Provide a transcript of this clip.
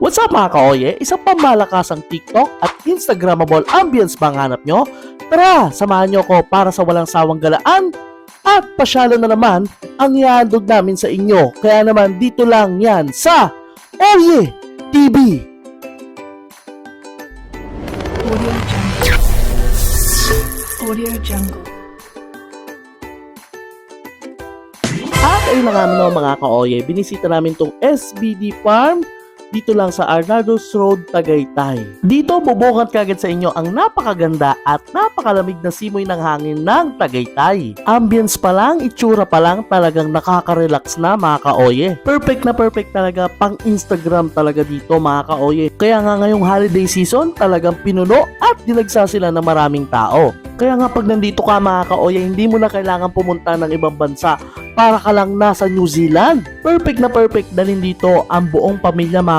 What's up mga kaoye? Isang pamalakasang TikTok at Instagrammable ambience ba ang hanap nyo? Tara, samahan nyo ko para sa walang sawang galaan at pasyalan na naman ang ihahandog namin sa inyo. Kaya naman dito lang yan sa Oye TV. Audio Jungle. Audio Jungle. At ayun na nga no, mga kaoye, binisita namin tong SBD Farm dito lang sa Arnados Road, Tagaytay. Dito bubungad kagad sa inyo ang napakaganda at napakalamig na simoy ng hangin ng Tagaytay. Ambience pa lang, itsura pa lang, talagang nakaka-relax na mga kaoye. Perfect na perfect talaga, pang Instagram talaga dito mga kaoye. Kaya nga ngayong holiday season, talagang pinuno at dinagsa sila ng maraming tao. Kaya nga pag nandito ka mga kaoye, hindi mo na kailangan pumunta ng ibang bansa para ka lang nasa New Zealand. Perfect na perfect dalhin dito ang buong pamilya mga